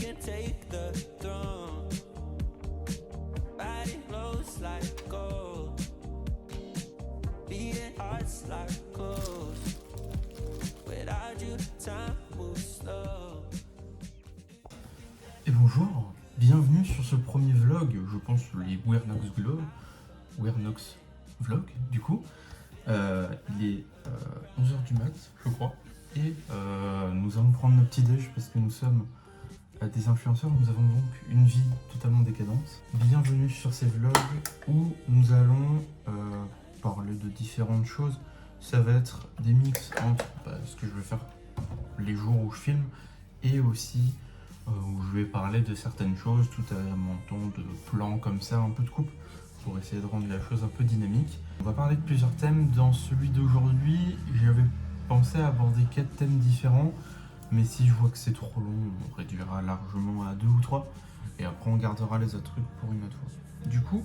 can take the throne. Body flows like gold. Beating hearts like clothes. Without you, time moves slow. Et bonjour, bienvenue sur ce premier vlog, je pense les We're Nox Vlog du coup. Il est 11h du mat, je crois, et nous allons prendre nos petits déj parce que nous sommes des influenceurs, nous avons donc une vie totalement décadente. Bienvenue sur ces vlogs où nous allons parler de différentes choses. Ça va être des mix entre ce que je vais faire les jours où je filme et aussi où je vais parler de certaines choses tout à mon temps de plans comme ça, un peu de coupe pour essayer de rendre la chose un peu dynamique. On va parler de plusieurs thèmes. Dans celui d'aujourd'hui, j'avais pensé à aborder 4 thèmes différents, mais si je vois que c'est trop long, on réduira largement à 2 ou 3 et après on gardera les autres trucs pour une autre fois. Du coup,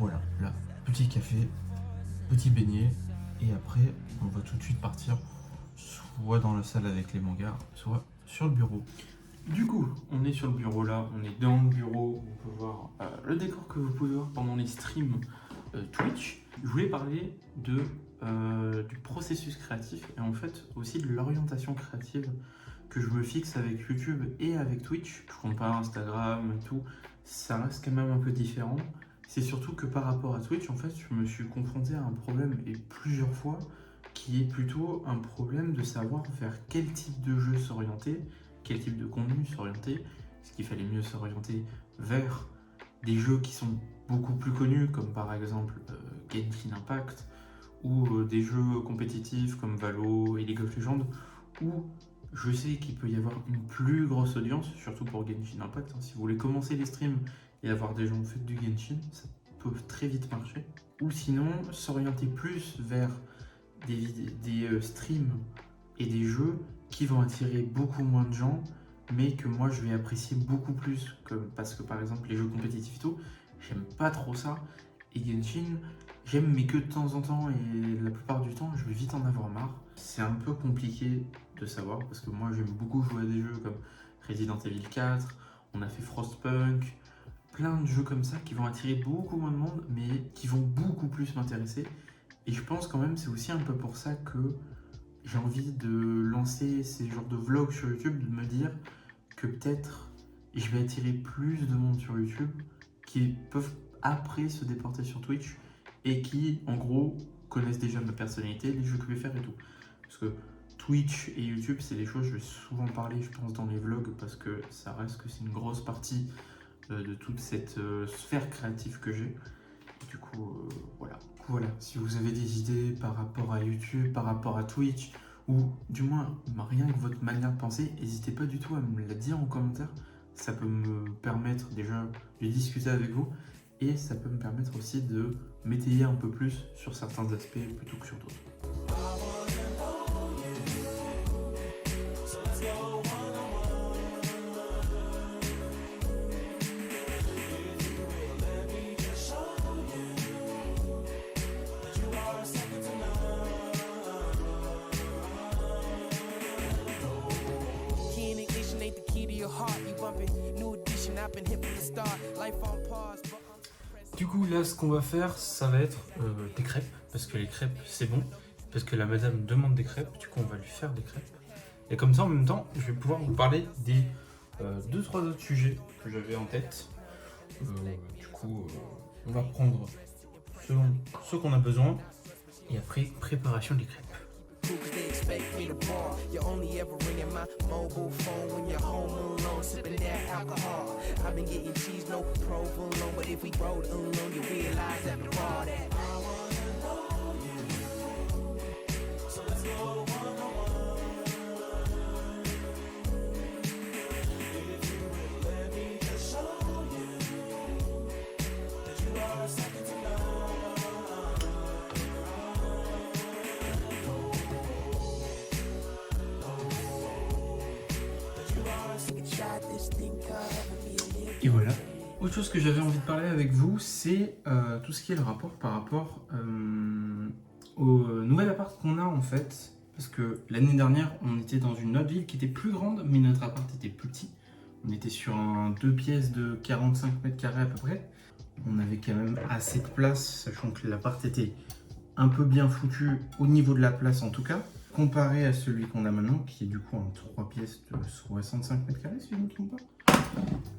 voilà, là, petit café, petit beignet, et après on va tout de suite partir soit dans la salle avec les mangas, soit sur le bureau. Du coup, on est sur le bureau là, on est dans le bureau, on peut voir le décor que vous pouvez voir pendant les streams Twitch. Je voulais parler du processus créatif et en fait aussi de l'orientation créative que je me fixe avec YouTube et avec Twitch. Je compte pas Instagram et tout, ça reste quand même un peu différent. C'est surtout que par rapport à Twitch, en fait, je me suis confronté à un problème et plusieurs fois qui est plutôt un problème de savoir vers quel type de jeu s'orienter, quel type de contenu s'orienter. Est-ce qu'il fallait mieux s'orienter vers des jeux qui sont beaucoup plus connus, comme par exemple Genshin Impact, ou des jeux compétitifs comme Valo et League of Legends, où je sais qu'il peut y avoir une plus grosse audience, surtout pour Genshin Impact. Si vous voulez commencer les streams et avoir des gens faits du Genshin, ça peut très vite marcher. Ou sinon, s'orienter plus vers des streams et des jeux qui vont attirer beaucoup moins de gens, mais que moi je vais apprécier beaucoup plus, parce que par exemple les jeux compétitifs et tout, j'aime pas trop ça, et Genshin, j'aime mais que de temps en temps, et la plupart du temps je vais vite en avoir marre. C'est un peu compliqué de savoir, parce que moi j'aime beaucoup jouer à des jeux comme Resident Evil 4, on a fait Frostpunk, plein de jeux comme ça qui vont attirer beaucoup moins de monde, mais qui vont beaucoup plus m'intéresser, et je pense quand même c'est aussi un peu pour ça que j'ai envie de lancer ces genres de vlogs sur YouTube, de me dire que peut-être je vais attirer plus de monde sur YouTube qui peuvent après se déporter sur Twitch et qui, en gros, connaissent déjà ma personnalité, les jeux que je vais faire et tout. Parce que Twitch et YouTube, c'est des choses, je vais souvent parler, je pense, dans les vlogs parce que ça reste que c'est une grosse partie de toute cette sphère créative que j'ai. Du coup, voilà. Si vous avez des idées par rapport à YouTube, par rapport à Twitch, ou du moins rien que votre manière de penser, n'hésitez pas du tout à me la dire en commentaire. Ça peut me permettre déjà de discuter avec vous, et ça peut me permettre aussi de m'étayer un peu plus sur certains aspects plutôt que sur d'autres. Du coup là ce qu'on va faire ça va être des crêpes, parce que les crêpes c'est bon, parce que la madame demande des crêpes, du coup on va lui faire des crêpes. Et comme ça en même temps je vais pouvoir vous parler des 2-3 autres sujets que j'avais en tête. Du coup on va prendre selon ce qu'on a besoin et après préparation des crêpes. Cause they expect me to ball. You're only ever ringing my mobile phone when you're home alone, sipping that alcohol. I've been getting cheese, no provolone, but if we roll alone, you realize that the bar that I wanna know you. So let's go one-on-one. If you will let me just show you that you are second to none. Et voilà. Autre chose que j'avais envie de parler avec vous, c'est tout ce qui est le rapport par rapport au nouvel appart qu'on a en fait. Parce que l'année dernière, on était dans une autre ville qui était plus grande, mais notre appart était plus petit. On était sur un 2 pièces de 45 mètres carrés à peu près. On avait quand même assez de place, sachant que l'appart était un peu bien foutu au niveau de la place en tout cas, comparé à celui qu'on a maintenant, qui est du coup un 3 pièces de 65 mètres carrés si je ne me trompe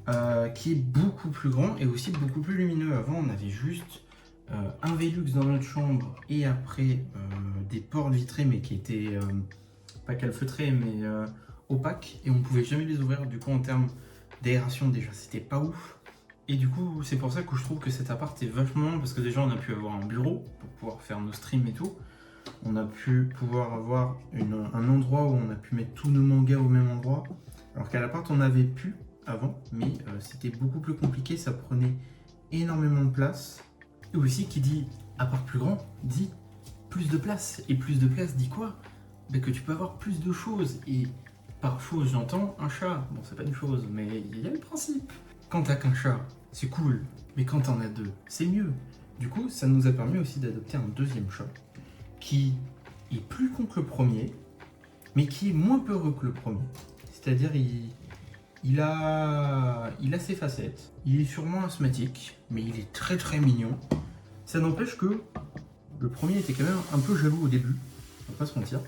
pas, qui est beaucoup plus grand et aussi beaucoup plus lumineux. Avant on avait juste un Velux dans notre chambre et après des portes vitrées mais qui étaient pas calfeutrées mais opaques et on pouvait jamais les ouvrir. Du coup en termes d'aération déjà c'était pas ouf. Et du coup c'est pour ça que je trouve que cet appart est vachement, parce que déjà on a pu avoir un bureau pour pouvoir faire nos streams et tout. On a pu pouvoir avoir un endroit où on a pu mettre tous nos mangas au même endroit. Alors qu'à l'appart on avait pu avant, mais c'était beaucoup plus compliqué, ça prenait énormément de place. Et aussi qui dit appart plus grand, dit plus de place. Et plus de place dit quoi? Ben que tu peux avoir plus de choses. Et par chose j'entends un chat. Bon c'est pas une chose, mais il y a le principe. Quand t'as qu'un chat, c'est cool. Mais quand t'en as deux, c'est mieux. Du coup ça nous a permis aussi d'adopter un deuxième chat qui est plus con que le premier, mais qui est moins peureux que le premier. C'est-à-dire il a ses facettes. Il est sûrement asthmatique, mais il est très très mignon. Ça n'empêche que le premier était quand même un peu jaloux au début, on va pas se mentir.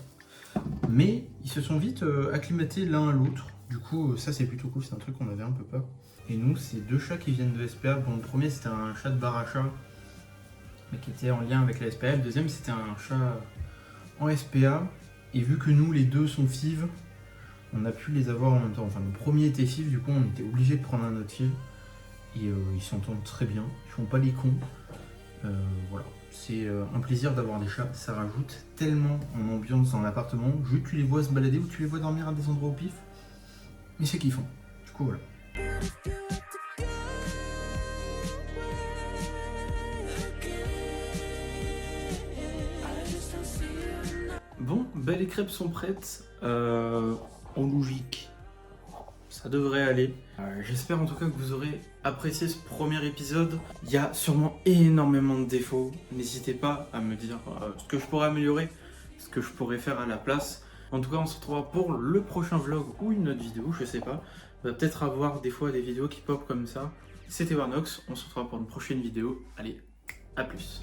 Mais ils se sont vite acclimatés l'un à l'autre. Du coup, ça c'est plutôt cool, c'est un truc qu'on avait un peu peur. Et nous, c'est deux chats qui viennent de SPA. Bon, le premier c'était un chat de bar à chat, mais qui était en lien avec la SPA. Le deuxième c'était un chat en SPA. Et vu que nous, les deux sont FIV, on a pu les avoir en même temps. Enfin, le premier était FIV, du coup on était obligé de prendre un autre FIV. Et ils s'entendent très bien, ils font pas les cons. Voilà, c'est un plaisir d'avoir des chats, ça rajoute tellement en ambiance dans l'appartement. Juste tu les vois se balader ou tu les vois dormir à des endroits au pif. Mais c'est kiffant. Du coup voilà. Bon, ben les crêpes sont prêtes. En logique, ça devrait aller. J'espère en tout cas que vous aurez apprécié ce premier épisode. Il y a sûrement énormément de défauts. N'hésitez pas à me dire ce que je pourrais améliorer, ce que je pourrais faire à la place. En tout cas, on se retrouvera pour le prochain vlog ou une autre vidéo, je sais pas. On va peut-être avoir des fois des vidéos qui pop comme ça. C'était Warnox, on se retrouvera pour une prochaine vidéo. Allez, à plus.